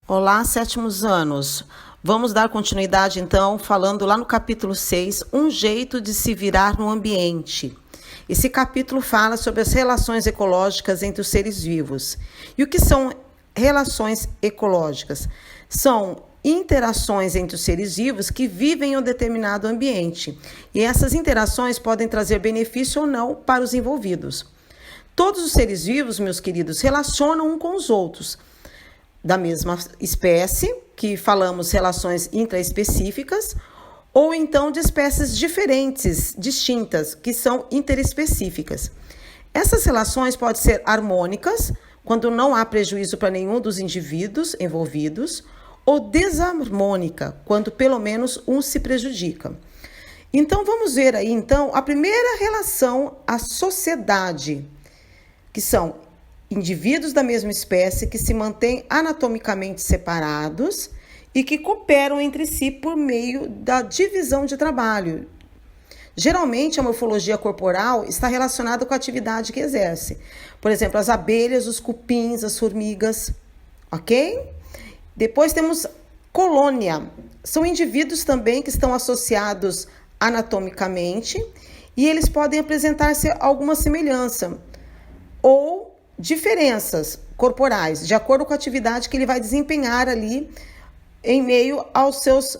Olá, sétimos anos. Vamos dar continuidade, então, falando lá no capítulo 6, um jeito de se virar no ambiente. Esse capítulo fala sobre as relações ecológicas entre os seres vivos. E o que são relações ecológicas? São interações entre os seres vivos que vivem em um determinado ambiente. E essas interações podem trazer benefício ou não para os envolvidos. Todos os seres vivos, meus queridos, relacionam um com os outros, da mesma espécie, que falamos relações intraespecíficas, ou então de espécies diferentes, distintas, que são interespecíficas. Essas relações podem ser harmônicas, quando não há prejuízo para nenhum dos indivíduos envolvidos, ou desarmônica, quando pelo menos um se prejudica. Então vamos ver aí então a primeira relação, a sociedade, que são indivíduos da mesma espécie que se mantêm anatomicamente separados e que cooperam entre si por meio da divisão de trabalho. Geralmente, a morfologia corporal está relacionada com a atividade que exerce. Por exemplo, as abelhas, os cupins, as formigas, ok? Depois temos colônia. São indivíduos também que estão associados anatomicamente e eles podem apresentar-se alguma semelhança ou diferenças corporais, de acordo com a atividade que ele vai desempenhar ali em meio aos seus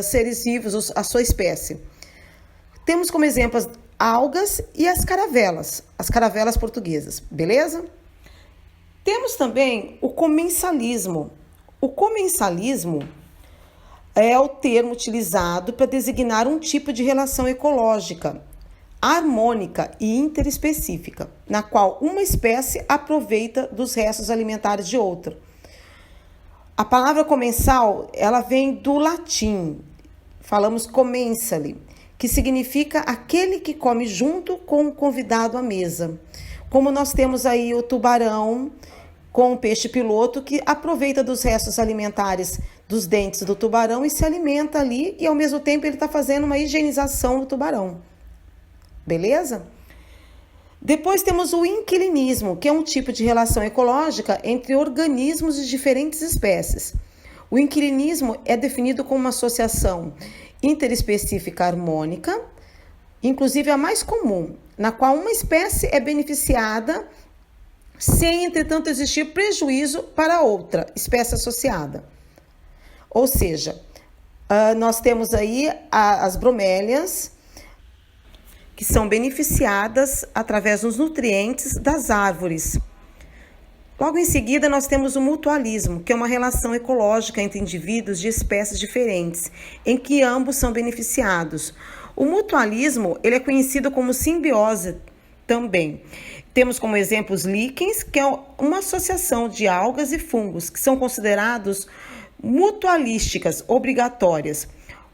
seres vivos, a sua espécie. Temos como exemplos algas e as caravelas portuguesas, beleza? Temos também o comensalismo. O comensalismo é o termo utilizado para designar um tipo de relação ecológica harmônica e interespecífica, na qual uma espécie aproveita dos restos alimentares de outra. A palavra comensal, ela vem do latim, falamos commensale, que significa aquele que come junto com o convidado à mesa. Como nós temos aí o tubarão com o peixe piloto, que aproveita dos restos alimentares dos dentes do tubarão e se alimenta ali, e ao mesmo tempo ele está fazendo uma higienização do tubarão. Beleza? Depois temos o inquilinismo, que é um tipo de relação ecológica entre organismos de diferentes espécies. O inquilinismo é definido como uma associação interespecífica harmônica, inclusive a mais comum, na qual uma espécie é beneficiada sem, entretanto, existir prejuízo para outra espécie associada. Ou seja, nós temos aí as bromélias, que são beneficiadas através dos nutrientes das árvores. Logo em seguida, nós temos o mutualismo, que é uma relação ecológica entre indivíduos de espécies diferentes, em que ambos são beneficiados. O mutualismo, ele é conhecido como simbiose também. Temos como exemplo os líquens, que é uma associação de algas e fungos, que são considerados mutualísticas, obrigatórias.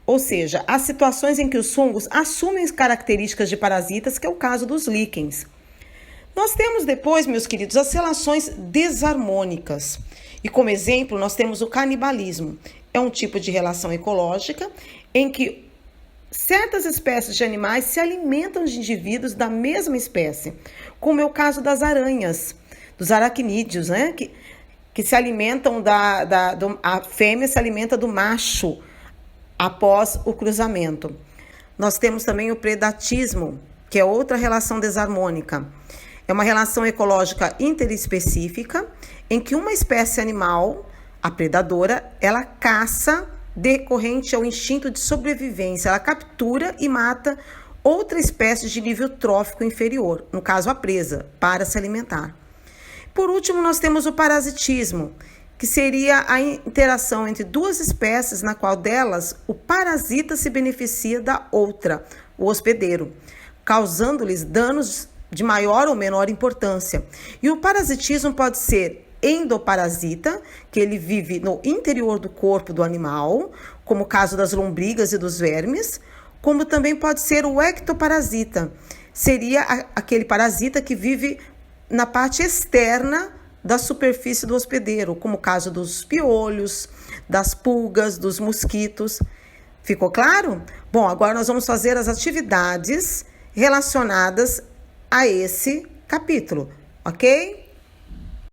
Ou seja, há situações em que os fungos assumem características de parasitas, que é o caso dos líquens. Nós temos depois, meus queridos, as relações desarmônicas. E como exemplo, nós temos o canibalismo. É um tipo de relação ecológica em que certas espécies de animais se alimentam de indivíduos da mesma espécie, como é o caso das aranhas, dos aracnídeos, né? Que se alimentam a fêmea se alimenta do macho após o cruzamento. Nós temos também o predatismo, que é outra relação desarmônica. É uma relação ecológica interespecífica em que uma espécie animal, a predadora, ela caça decorrente ao instinto de sobrevivência. Ela captura e mata outra espécie de nível trófico inferior, no caso a presa, para se alimentar. Por último, nós temos o parasitismo, que seria a interação entre duas espécies, na qual delas o parasita se beneficia da outra, o hospedeiro, causando-lhes danos de maior ou menor importância. E o parasitismo pode ser endoparasita, que ele vive no interior do corpo do animal, como o caso das lombrigas e dos vermes, como também pode ser o ectoparasita, seria aquele parasita que vive na parte externa da superfície do hospedeiro, como o caso dos piolhos, das pulgas, dos mosquitos. Ficou claro? Bom, agora nós vamos fazer as atividades relacionadas a esse capítulo, ok?